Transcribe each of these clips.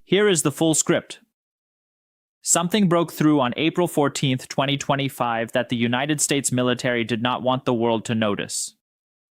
Here is the full script. Something broke through on April 14, 2025 that the United States military did not want the world to notice.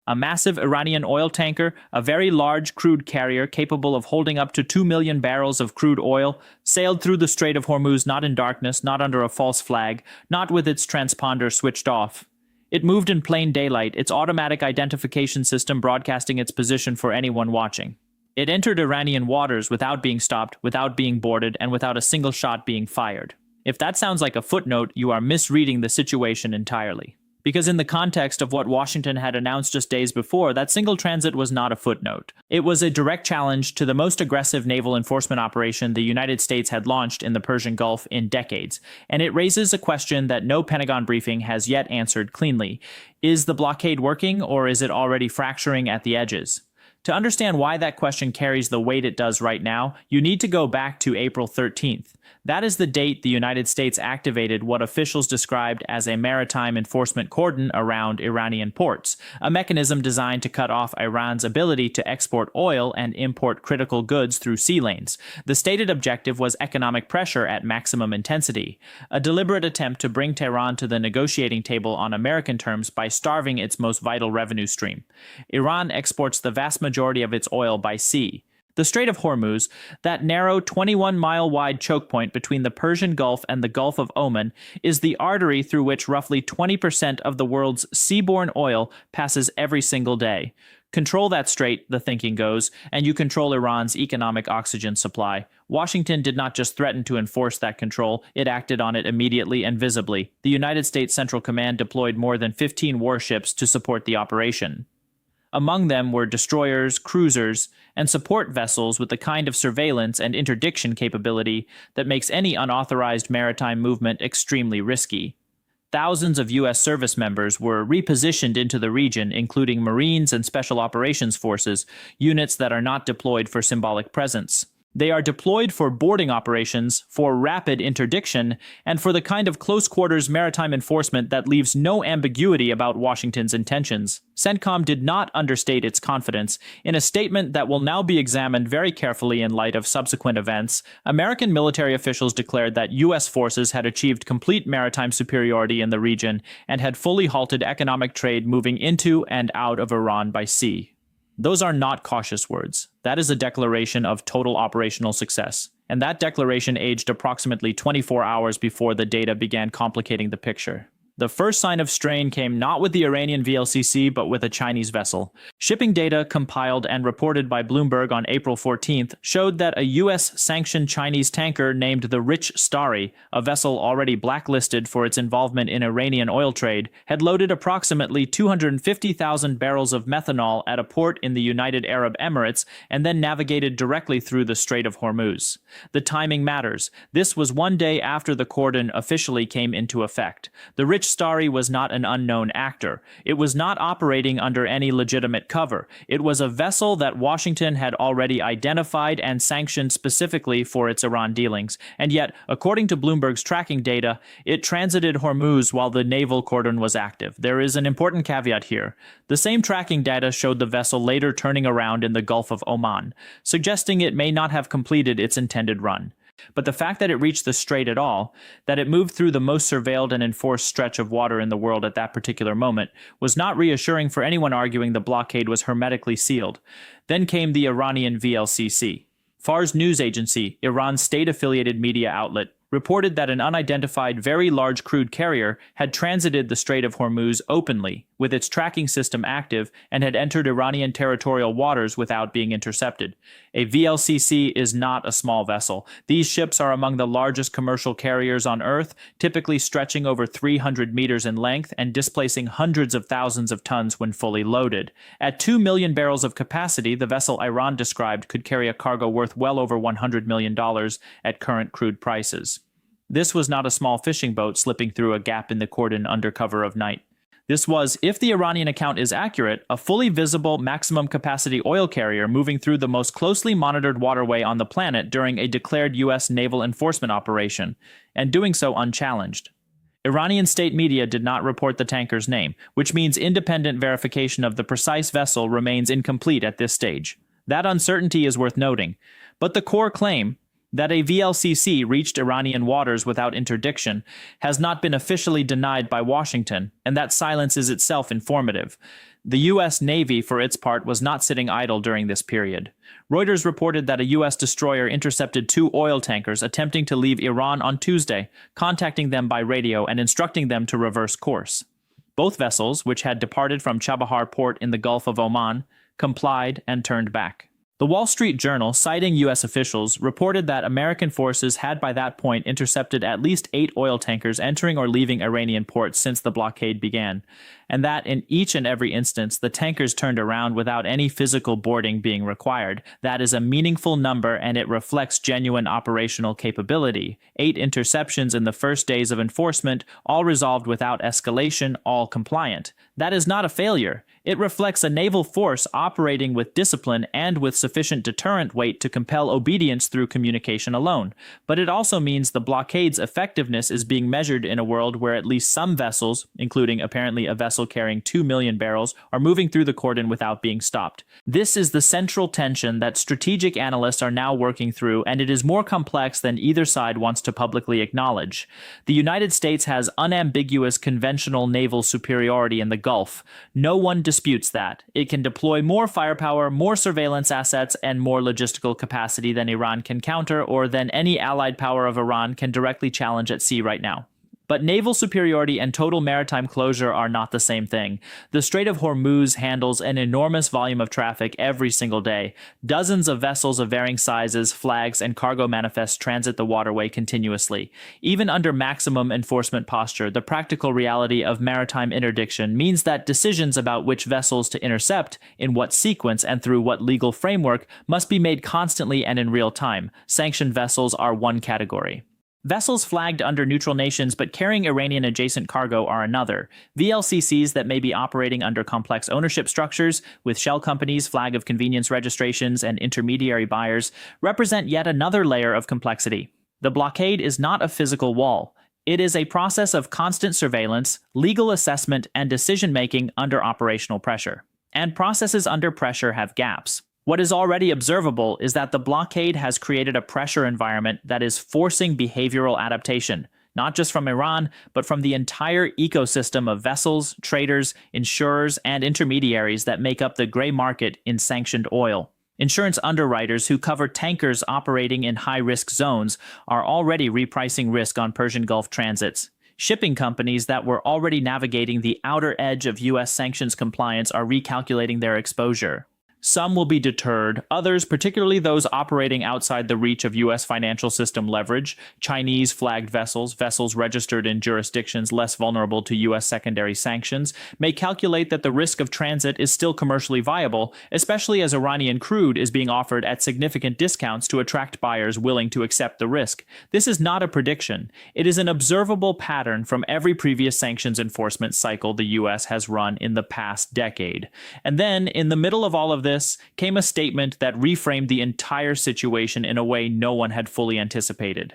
A massive Iranian oil tanker, a very large crude carrier capable of holding up to 2 million barrels of crude oil, sailed through the Strait of Hormuz not in darkness, not under a false flag, not with its transponder switched off. It moved in plain daylight, its automatic identification system broadcasting its position for anyone watching. It entered Iranian waters without being stopped, without being boarded, and without a single shot being fired. If that sounds like a footnote, you are misreading the situation entirely. Because in the context of what Washington had announced just days before, that single transit was not a footnote. It was a direct challenge to the most aggressive naval enforcement operation the United States had launched in the Persian Gulf in decades, and it raises a question that no Pentagon briefing has yet answered cleanly. Is the blockade working, or is it already fracturing at the edges? To understand why that question carries the weight it does right now, you need to go back to April 13th. That is the date the United States activated what officials described as a maritime enforcement cordon around Iranian ports, a mechanism designed to cut off Iran's ability to export oil and import critical goods through sea lanes. The stated objective was economic pressure at maximum intensity, a deliberate attempt to bring Tehran to the negotiating table on American terms by starving its most vital revenue stream. Iran exports the vast majority of its oil by sea. The Strait of Hormuz, that narrow 21-mile-wide choke point between the Persian Gulf and the Gulf of Oman, is the artery through which roughly 20% of the world's seaborne oil passes every single day. Control that strait, the thinking goes, and you control Iran's economic oxygen supply. Washington did not just threaten to enforce that control, it acted on it immediately and visibly. The United States Central Command deployed more than 15 warships to support the operation. Among them were destroyers, cruisers, and support vessels with the kind of surveillance and interdiction capability that makes any unauthorized maritime movement extremely risky. Thousands of U.S. service members were repositioned into the region, including Marines and Special Operations Forces, units that are not deployed for symbolic presence. They are deployed for boarding operations, for rapid interdiction, and for the kind of close-quarters maritime enforcement that leaves no ambiguity about Washington's intentions. CENTCOM did not understate its confidence. In a statement that will now be examined very carefully in light of subsequent events, American military officials declared that U.S. forces had achieved complete maritime superiority in the region and had fully halted economic trade moving into and out of Iran by sea. Those are not cautious words. That is a declaration of total operational success. And that declaration aged approximately 24 hours before the data began complicating the picture. The first sign of strain came not with the Iranian VLCC, but with a Chinese vessel. Shipping data compiled and reported by Bloomberg on April 14th showed that a U.S.-sanctioned Chinese tanker named the Rich Starry, a vessel already blacklisted for its involvement in Iranian oil trade, had loaded approximately 250,000 barrels of methanol at a port in the United Arab Emirates and then navigated directly through the Strait of Hormuz. The timing matters. This was one day after the cordon officially came into effect. The Rich Starry was not an unknown actor. It was not operating under any legitimate cover. It was a vessel that Washington had already identified and sanctioned specifically for its Iran dealings. And yet, according to Bloomberg's tracking data, it transited Hormuz while the naval cordon was active. There is an important caveat here. The same tracking data showed the vessel later turning around in the Gulf of Oman, suggesting it may not have completed its intended run. But the fact that it reached the strait at all, that it moved through the most surveilled and enforced stretch of water in the world at that particular moment, was not reassuring for anyone arguing the blockade was hermetically sealed. Then came the Iranian VLCC. Fars news agency, Iran's state-affiliated media outlet, reported that an unidentified very large crude carrier had transited the Strait of Hormuz openly, with its tracking system active, and had entered Iranian territorial waters without being intercepted. A VLCC is not a small vessel. These ships are among the largest commercial carriers on Earth, typically stretching over 300 meters in length and displacing hundreds of thousands of tons when fully loaded. At 2 million barrels of capacity, the vessel Iran described could carry a cargo worth well over $100 million at current crude prices. This was not a small fishing boat slipping through a gap in the cordon under cover of night. This was, if the Iranian account is accurate, a fully visible maximum capacity oil carrier moving through the most closely monitored waterway on the planet during a declared U.S. naval enforcement operation, and doing so unchallenged. Iranian state media did not report the tanker's name, which means independent verification of the precise vessel remains incomplete at this stage. That uncertainty is worth noting. But the core claim, That a VLCC reached Iranian waters without interdiction has not been officially denied by Washington, and that silence is itself informative. The U.S. Navy, for its part, was not sitting idle during this period. Reuters reported that a U.S. destroyer intercepted 2 oil tankers attempting to leave Iran on Tuesday, contacting them by radio and instructing them to reverse course. Both vessels, which had departed from Chabahar port in the Gulf of Oman, complied and turned back. The Wall Street Journal, citing U.S. officials, reported that American forces had by that point intercepted at least 8 oil tankers entering or leaving Iranian ports since the blockade began, and that in each and every instance the tankers turned around without any physical boarding being required. That is a meaningful number, and it reflects genuine operational capability. 8 interceptions in the first days of enforcement, all resolved without escalation, all compliant. That is not a failure. It reflects a naval force operating with discipline and with sufficient deterrent weight to compel obedience through communication alone. But it also means the blockade's effectiveness is being measured in a world where at least some vessels, including apparently a vessel carrying 2 million barrels, are moving through the cordon without being stopped. This is the central tension that strategic analysts are now working through, and it is more complex than either side wants to publicly acknowledge. The United States has unambiguous conventional naval superiority in the Gulf. No one disputes that. It can deploy more firepower, more surveillance assets, and more logistical capacity than Iran can counter or than any allied power of Iran can directly challenge at sea right now. But naval superiority and total maritime closure are not the same thing. The Strait of Hormuz handles an enormous volume of traffic every single day. Dozens of vessels of varying sizes, flags, and cargo manifests transit the waterway continuously. Even under maximum enforcement posture, the practical reality of maritime interdiction means that decisions about which vessels to intercept, in what sequence, and through what legal framework must be made constantly and in real time. Sanctioned vessels are one category. Vessels flagged under neutral nations but carrying Iranian-adjacent cargo are another. VLCCs that may be operating under complex ownership structures, with shell companies, flag of convenience registrations, and intermediary buyers, represent yet another layer of complexity. The blockade is not a physical wall. It is a process of constant surveillance, legal assessment, and decision-making under operational pressure. And processes under pressure have gaps. What is already observable is that the blockade has created a pressure environment that is forcing behavioral adaptation, not just from Iran, but from the entire ecosystem of vessels, traders, insurers, and intermediaries that make up the gray market in sanctioned oil. Insurance underwriters who cover tankers operating in high-risk zones are already repricing risk on Persian Gulf transits. Shipping companies that were already navigating the outer edge of U.S. sanctions compliance are recalculating their exposure. Some will be deterred, others, particularly those operating outside the reach of U.S. financial system leverage, Chinese flagged vessels, vessels registered in jurisdictions less vulnerable to U.S. secondary sanctions, may calculate that the risk of transit is still commercially viable, especially as Iranian crude is being offered at significant discounts to attract buyers willing to accept the risk. This is not a prediction. It is an observable pattern from every previous sanctions enforcement cycle the U.S. has run in the past decade. And then, in the middle of all of this, came a statement that reframed the entire situation in a way no one had fully anticipated.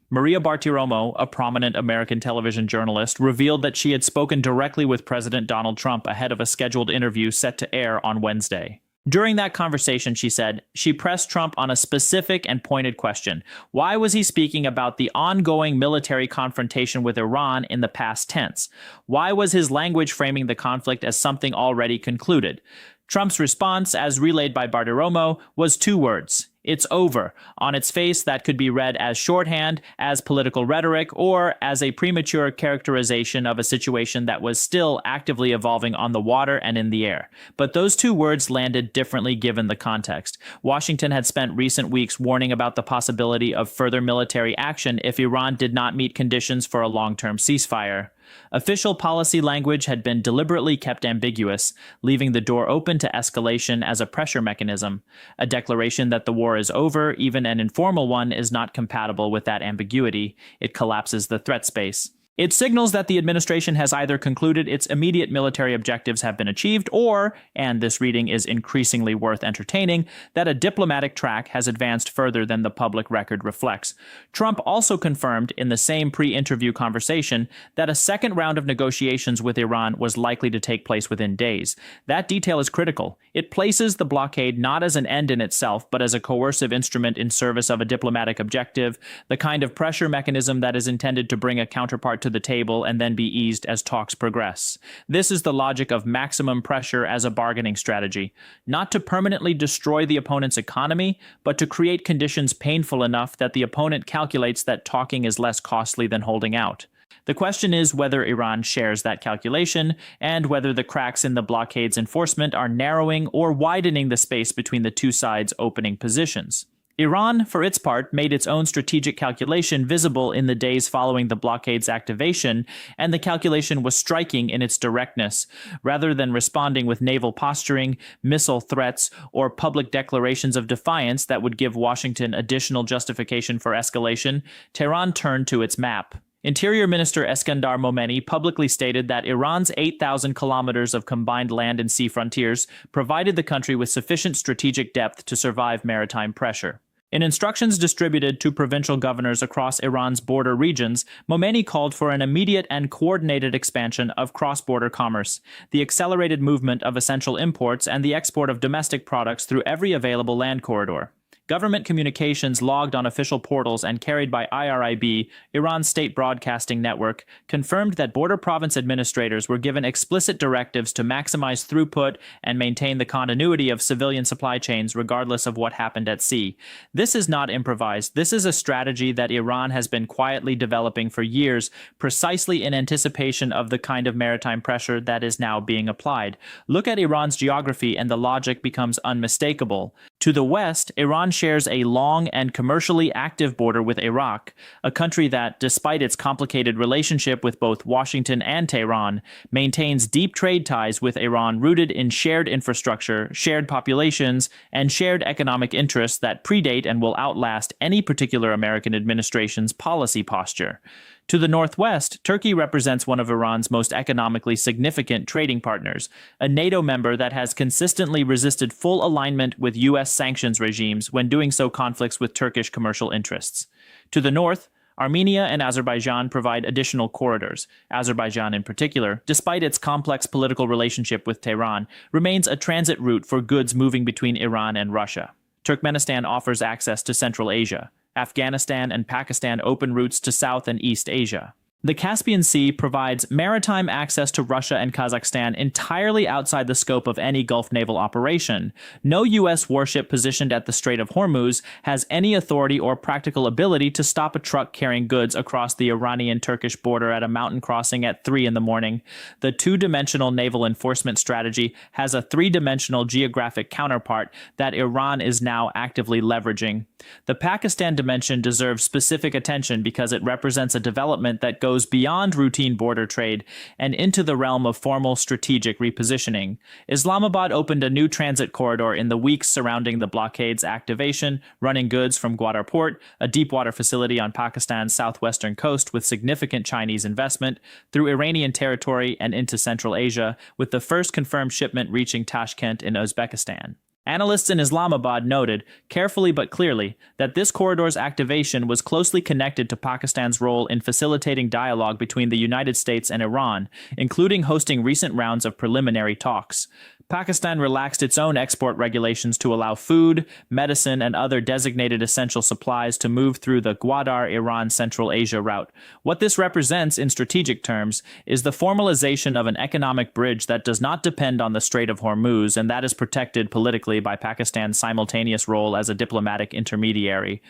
Maria Bartiromo, a prominent American television journalist, revealed that she had spoken directly with President Donald Trump ahead of a scheduled interview set to air on Wednesday. During that conversation, she said, she pressed Trump on a specific and pointed question. Why was he speaking about the ongoing military confrontation with Iran in the past tense? Why was his language framing the conflict as something already concluded? Trump's response, as relayed by Bartiromo, was 2 words. It's over. On its face, that could be read as shorthand, as political rhetoric, or as a premature characterization of a situation that was still actively evolving on the water and in the air. But those 2 words landed differently given the context. Washington had spent recent weeks warning about the possibility of further military action if Iran did not meet conditions for a long-term ceasefire. Official policy language had been deliberately kept ambiguous, leaving the door open to escalation as a pressure mechanism. A declaration that the war is over, even an informal one, is not compatible with that ambiguity. It collapses the threat space. It signals that the administration has either concluded its immediate military objectives have been achieved or, and this reading is increasingly worth entertaining, that a diplomatic track has advanced further than the public record reflects. Trump also confirmed in the same pre-interview conversation that a second round of negotiations with Iran was likely to take place within days. That detail is critical. It places the blockade not as an end in itself, but as a coercive instrument in service of a diplomatic objective, the kind of pressure mechanism that is intended to bring a counterpart to the table and then be eased as talks progress. This is the logic of maximum pressure as a bargaining strategy, not to permanently destroy the opponent's economy, but to create conditions painful enough that the opponent calculates that talking is less costly than holding out. The question is whether Iran shares that calculation, and whether the cracks in the blockade's enforcement are narrowing or widening the space between the two sides' opening positions. Iran, for its part, made its own strategic calculation visible in the days following the blockade's activation, and the calculation was striking in its directness. Rather than responding with naval posturing, missile threats, or public declarations of defiance that would give Washington additional justification for escalation, Tehran turned to its map. Interior Minister Eskandar Momeni publicly stated that Iran's 8,000 kilometers of combined land and sea frontiers provided the country with sufficient strategic depth to survive maritime pressure. In instructions distributed to provincial governors across Iran's border regions, Momeni called for an immediate and coordinated expansion of cross-border commerce, the accelerated movement of essential imports, and the export of domestic products through every available land corridor. Government communications logged on official portals and carried by IRIB, Iran's state broadcasting network, confirmed that border province administrators were given explicit directives to maximize throughput and maintain the continuity of civilian supply chains regardless of what happened at sea. This is not improvised. This is a strategy that Iran has been quietly developing for years, precisely in anticipation of the kind of maritime pressure that is now being applied. Look at Iran's geography and the logic becomes unmistakable. To the west, Iran shares a long and commercially active border with Iraq, a country that, despite its complicated relationship with both Washington and Tehran, maintains deep trade ties with Iran rooted in shared infrastructure, shared populations, and shared economic interests that predate and will outlast any particular American administration's policy posture. To the northwest, Turkey represents one of Iran's most economically significant trading partners, a NATO member that has consistently resisted full alignment with U.S. sanctions regimes when doing so conflicts with Turkish commercial interests. To the north, Armenia and Azerbaijan provide additional corridors. Azerbaijan in particular, despite its complex political relationship with Tehran, remains a transit route for goods moving between Iran and Russia. Turkmenistan offers access to Central Asia. Afghanistan and Pakistan open routes to South and East Asia. The Caspian Sea provides maritime access to Russia and Kazakhstan entirely outside the scope of any Gulf naval operation. No U.S. warship positioned at the Strait of Hormuz has any authority or practical ability to stop a truck carrying goods across the Iranian-Turkish border at a mountain crossing at 3 in the morning. The two-dimensional naval enforcement strategy has a three-dimensional geographic counterpart that Iran is now actively leveraging. The Pakistan dimension deserves specific attention because it represents a development that goes beyond routine border trade and into the realm of formal strategic repositioning. Islamabad opened a new transit corridor in the weeks surrounding the blockade's activation, running goods from Gwadar Port, a deepwater facility on Pakistan's southwestern coast with significant Chinese investment, through Iranian territory and into Central Asia, with the first confirmed shipment reaching Tashkent in Uzbekistan. Analysts in Islamabad noted, carefully but clearly, that this corridor's activation was closely connected to Pakistan's role in facilitating dialogue between the United States and Iran, including hosting recent rounds of preliminary talks. Pakistan relaxed its own export regulations to allow food, medicine, and other designated essential supplies to move through the Gwadar-Iran Central Asia route. What this represents in strategic terms is the formalization of an economic bridge that does not depend on the Strait of Hormuz and that is protected politically by Pakistan's simultaneous role as a diplomatic intermediary.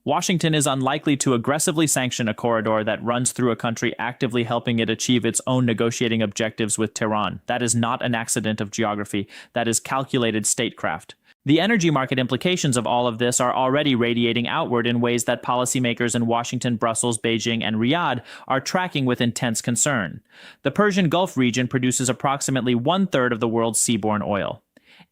Washington is unlikely to aggressively sanction a corridor that runs through a country actively helping it achieve its own negotiating objectives with Tehran. That is not an accident of geography. That is calculated statecraft. The energy market implications of all of this are already radiating outward in ways that policymakers in Washington, Brussels, Beijing, and Riyadh are tracking with intense concern. The Persian Gulf region produces approximately one-third of the world's seaborne oil.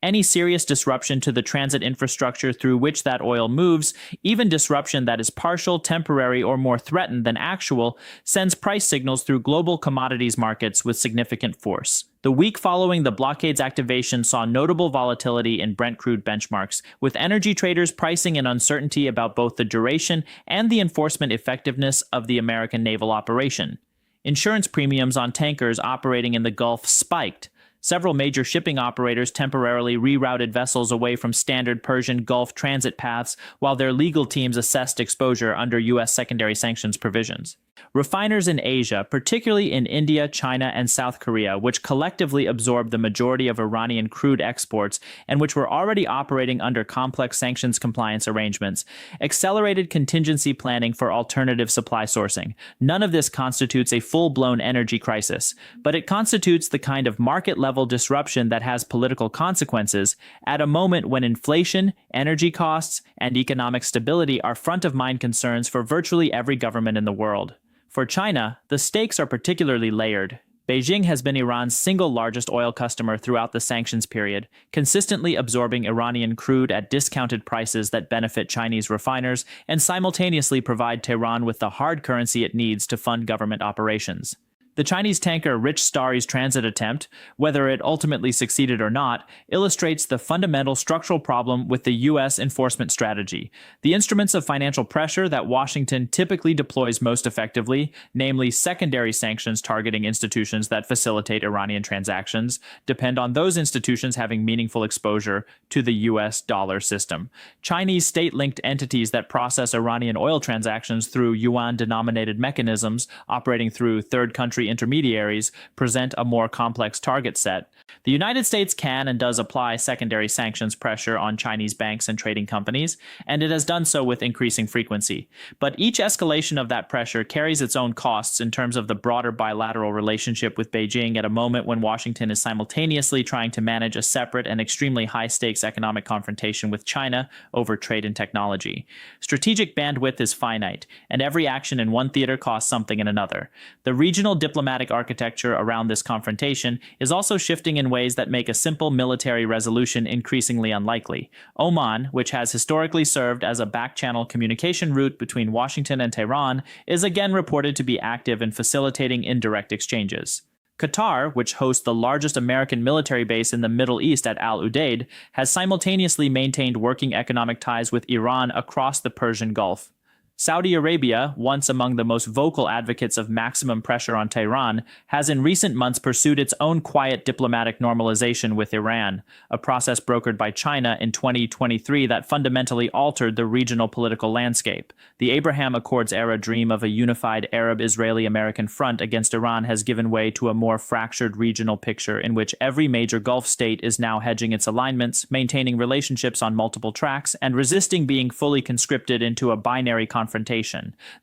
Any serious disruption to the transit infrastructure through which that oil moves, even disruption that is partial, temporary, or more threatened than actual, sends price signals through global commodities markets with significant force. The week following the blockade's activation saw notable volatility in Brent crude benchmarks, with energy traders pricing in uncertainty about both the duration and the enforcement effectiveness of the American naval operation. Insurance premiums on tankers operating in the Gulf spiked. Several major shipping operators temporarily rerouted vessels away from standard Persian Gulf transit paths while their legal teams assessed exposure under U.S. secondary sanctions provisions. Refiners in Asia, particularly in India, China, and South Korea, which collectively absorbed the majority of Iranian crude exports and which were already operating under complex sanctions compliance arrangements, accelerated contingency planning for alternative supply sourcing. None of this constitutes a full-blown energy crisis, but it constitutes the kind of market-level disruption that has political consequences at a moment when inflation, energy costs, and economic stability are front-of-mind concerns for virtually every government in the world. For China, the stakes are particularly layered. Beijing has been Iran's single largest oil customer throughout the sanctions period, consistently absorbing Iranian crude at discounted prices that benefit Chinese refiners and simultaneously provide Tehran with the hard currency it needs to fund government operations. The Chinese tanker Rich Starry's transit attempt, whether it ultimately succeeded or not, illustrates the fundamental structural problem with the U.S. enforcement strategy. The instruments of financial pressure that Washington typically deploys most effectively, namely secondary sanctions targeting institutions that facilitate Iranian transactions, depend on those institutions having meaningful exposure to the U.S. dollar system. Chinese state-linked entities that process Iranian oil transactions through yuan-denominated mechanisms operating through third-country intermediaries present a more complex target set. The United States can and does apply secondary sanctions pressure on Chinese banks and trading companies, and it has done so with increasing frequency. But each escalation of that pressure carries its own costs in terms of the broader bilateral relationship with Beijing at a moment when Washington is simultaneously trying to manage a separate and extremely high-stakes economic confrontation with China over trade and technology. Strategic bandwidth is finite, and every action in one theater costs something in another. The regional diplomatic architecture around this confrontation is also shifting in ways that make a simple military resolution increasingly unlikely. Oman, which has historically served as a back-channel communication route between Washington and Tehran, is again reported to be active in facilitating indirect exchanges. Qatar, which hosts the largest American military base in the Middle East at Al Udeid, has simultaneously maintained working economic ties with Iran across the Persian Gulf. Saudi Arabia, once among the most vocal advocates of maximum pressure on Tehran, has in recent months pursued its own quiet diplomatic normalization with Iran, a process brokered by China in 2023 that fundamentally altered the regional political landscape. The Abraham Accords-era dream of a unified Arab-Israeli-American front against Iran has given way to a more fractured regional picture in which every major Gulf state is now hedging its alignments, maintaining relationships on multiple tracks, and resisting being fully conscripted into a binary confrontation.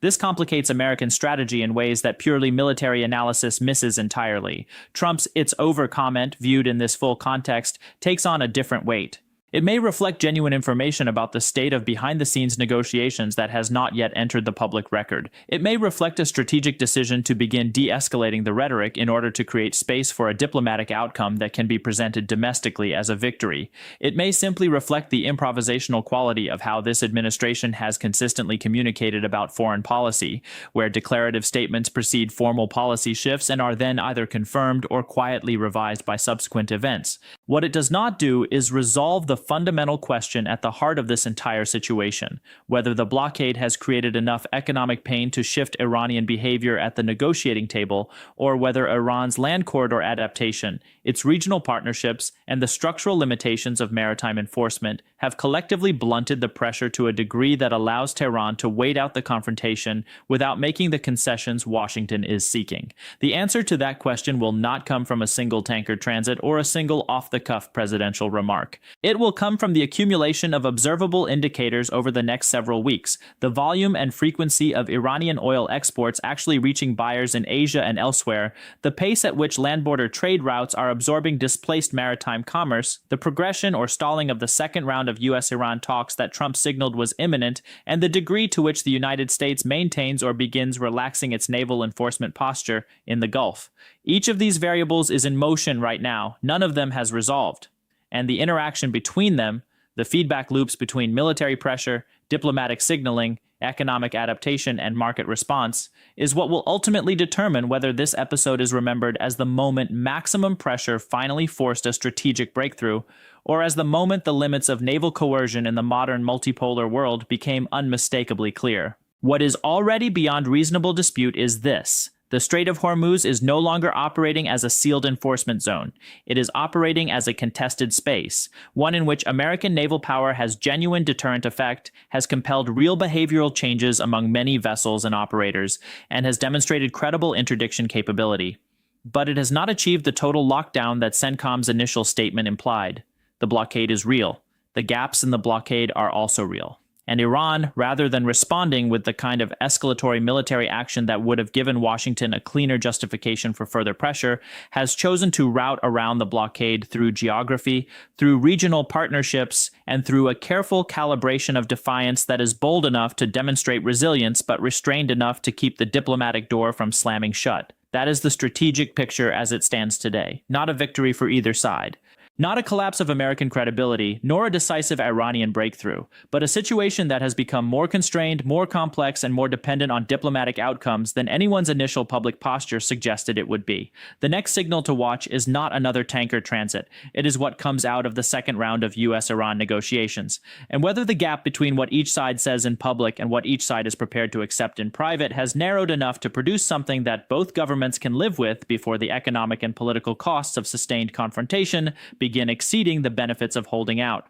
This complicates American strategy in ways that purely military analysis misses entirely. Trump's "it's over" comment, viewed in this full context, takes on a different weight. It may reflect genuine information about the state of behind-the-scenes negotiations that has not yet entered the public record. It may reflect a strategic decision to begin de-escalating the rhetoric in order to create space for a diplomatic outcome that can be presented domestically as a victory. It may simply reflect the improvisational quality of how this administration has consistently communicated about foreign policy, where declarative statements precede formal policy shifts and are then either confirmed or quietly revised by subsequent events. What it does not do is resolve the fundamental question at the heart of this entire situation: whether the blockade has created enough economic pain to shift Iranian behavior at the negotiating table, or whether Iran's land corridor adaptation, its regional partnerships, and the structural limitations of maritime enforcement have collectively blunted the pressure to a degree that allows Tehran to wait out the confrontation without making the concessions Washington is seeking. The answer to that question will not come from a single tanker transit or a single off-the-cuff presidential remark. It will come from the accumulation of observable indicators over the next several weeks: the volume and frequency of Iranian oil exports actually reaching buyers in Asia and elsewhere, the pace at which land-border trade routes are absorbing displaced maritime commerce, the progression or stalling of the second round of U.S.-Iran talks that Trump signaled was imminent, and the degree to which the United States maintains or begins relaxing its naval enforcement posture in the Gulf. Each of these variables is in motion right now. None of them has resolved. and the interaction between them, the feedback loops between military pressure, diplomatic signaling, economic adaptation, and market response, is what will ultimately determine whether this episode is remembered as the moment maximum pressure finally forced a strategic breakthrough, or as the moment the limits of naval coercion in the modern multipolar world became unmistakably clear. What is already beyond reasonable dispute is this: the Strait of Hormuz is no longer operating as a sealed enforcement zone. It is operating as a contested space, one in which American naval power has genuine deterrent effect, has compelled real behavioral changes among many vessels and operators, and has demonstrated credible interdiction capability. But it has not achieved the total lockdown that CENTCOM's initial statement implied. The blockade is real. The gaps in the blockade are also real. And Iran, rather than responding with the kind of escalatory military action that would have given Washington a cleaner justification for further pressure, has chosen to route around the blockade through geography, through regional partnerships, and through a careful calibration of defiance that is bold enough to demonstrate resilience but restrained enough to keep the diplomatic door from slamming shut. That is the strategic picture as it stands today, not a victory for either side. Not a collapse of American credibility, nor a decisive Iranian breakthrough, but a situation that has become more constrained, more complex, and more dependent on diplomatic outcomes than anyone's initial public posture suggested it would be. The next signal to watch is not another tanker transit. It is what comes out of the second round of US-Iran negotiations. And whether the gap between what each side says in public and what each side is prepared to accept in private has narrowed enough to produce something that both governments can live with before the economic and political costs of sustained confrontation begin exceeding the benefits of holding out.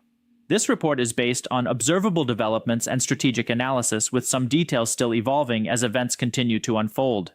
This report is based on observable developments and strategic analysis, with some details still evolving as events continue to unfold.